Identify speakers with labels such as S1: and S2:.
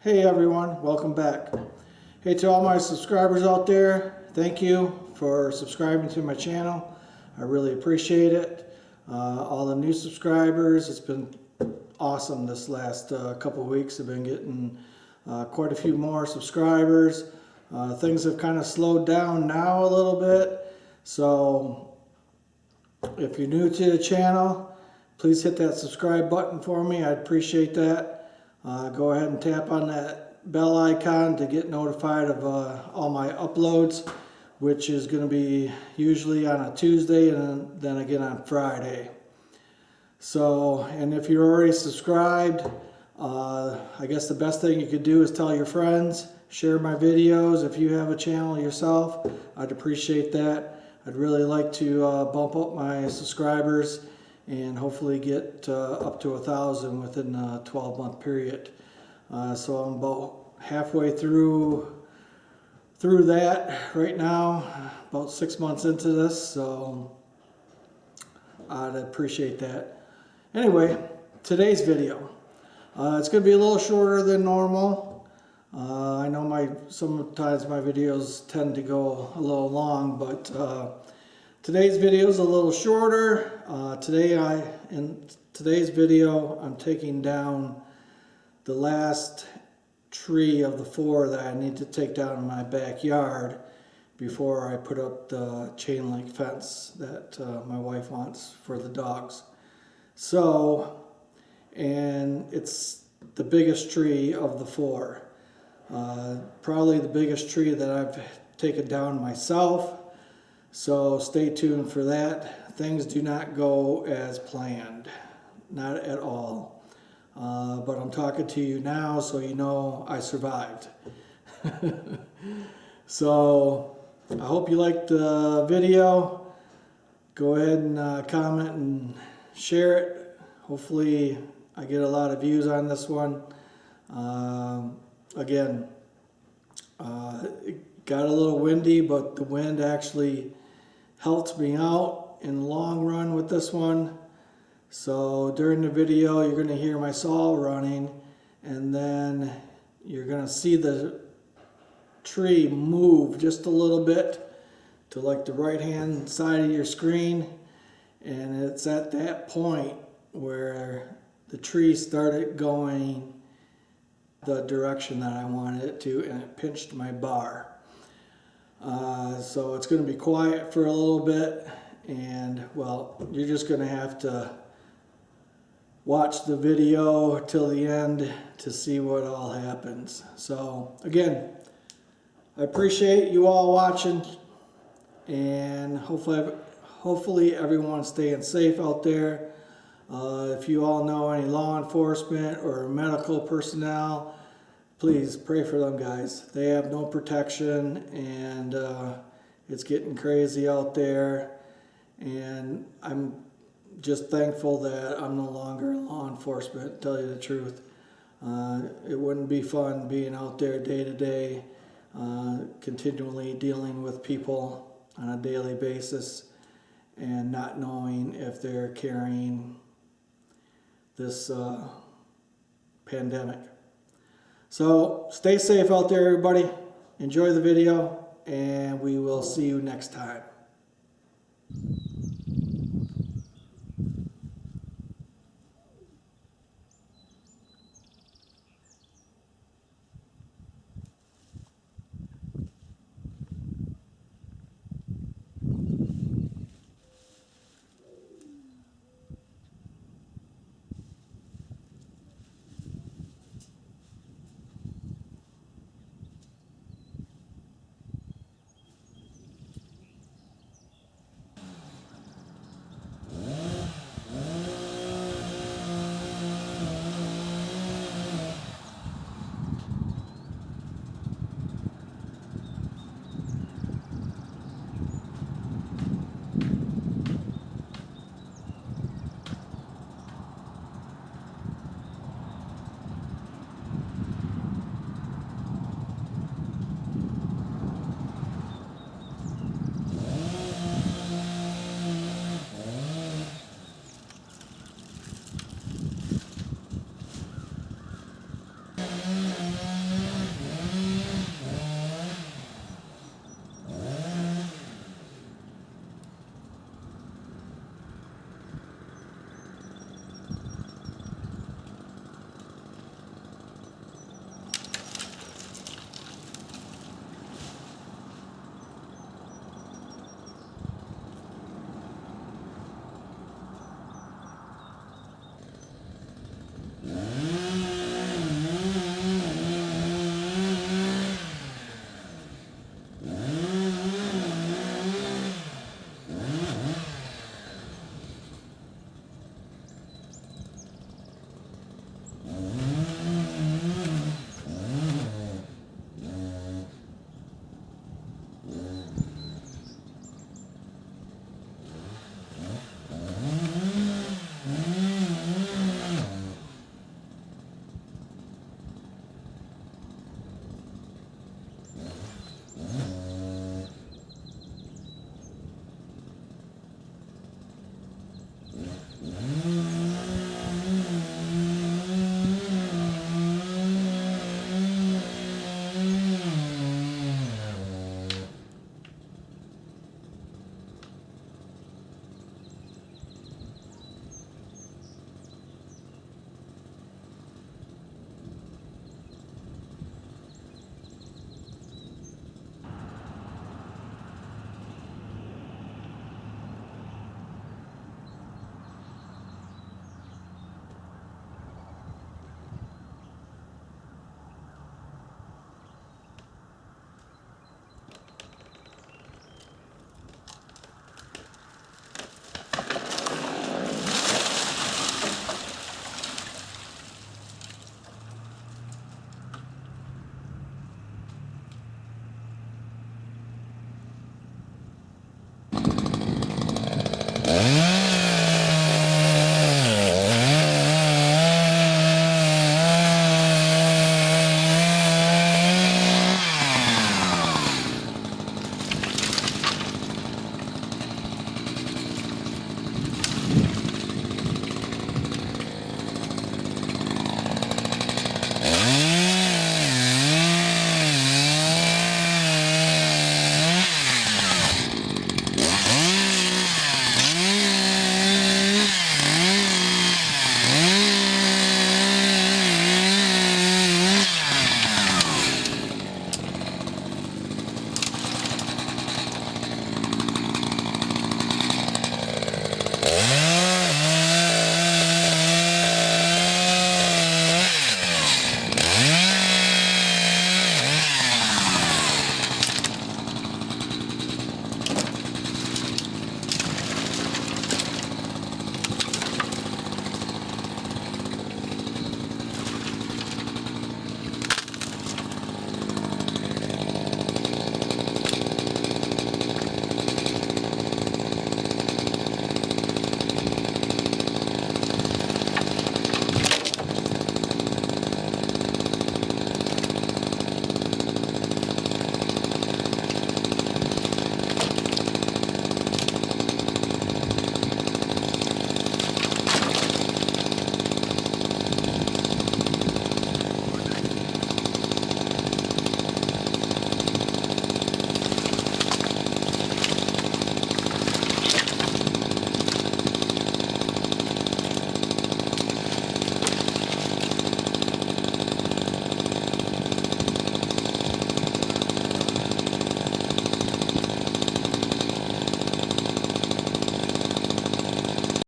S1: Hey everyone, welcome back. Hey to all my subscribers out there, thank you for subscribing to my channel. I really appreciate it. All the new subscribers, it's been awesome this last couple of weeks. I've been getting quite a few more subscribers. Things have kind of slowed down now a little bit. So if you're new to the channel, please hit that subscribe button for me. I'd appreciate that. Go ahead and tap on that bell icon to get notified of all my uploads, which is going to be usually on a Tuesday and then again on Friday. So, and if you're already subscribed, I guess the best thing you could do is tell your friends, share my videos. If you have a channel yourself, I'd appreciate that. I'd really like to bump up my subscribers and hopefully get up to 1,000 within a 12-month period. So I'm about halfway through that right now, about 6 months into this, so I'd appreciate that. Anyway, today's video, it's going to be a little shorter than normal. I know sometimes my videos tend to go a little long, but today's video is a little shorter. In today's video, I'm taking down the last tree of the 4 that I need to take down in my backyard before I put up the chain link fence that my wife wants for the dogs. So, and it's the biggest tree of the 4. Probably the biggest tree that I've taken down myself. So stay tuned for that. Things do not go as planned, not at all. But I'm talking to you now, so you know I survived. So I hope you liked the video. Go ahead and comment and share it. Hopefully I get a lot of views on this one. Again, it got a little windy, but the wind actually helped me out in the long run with this one. So during the video you're going to hear my saw running, and then you're going to see the tree move just a little bit to like the right hand side of your screen, and it's at that point where the tree started going the direction that I wanted it to, and it pinched my bar. So it's going to be quiet for a little bit, and well, you're just going to have to watch the video till the end to see what all happens. So again, I appreciate you all watching, and hopefully everyone's staying safe out there. If you all know any law enforcement or medical personnel, please pray for them guys. They have no protection, and it's getting crazy out there, and I'm just thankful that I'm no longer in law enforcement, to tell you the truth. It wouldn't be fun being out there day to day, continually dealing with people on a daily basis and not knowing if they're carrying this pandemic. So stay safe out there, everybody. Enjoy the video, and we will see you next time.
S2: Bye.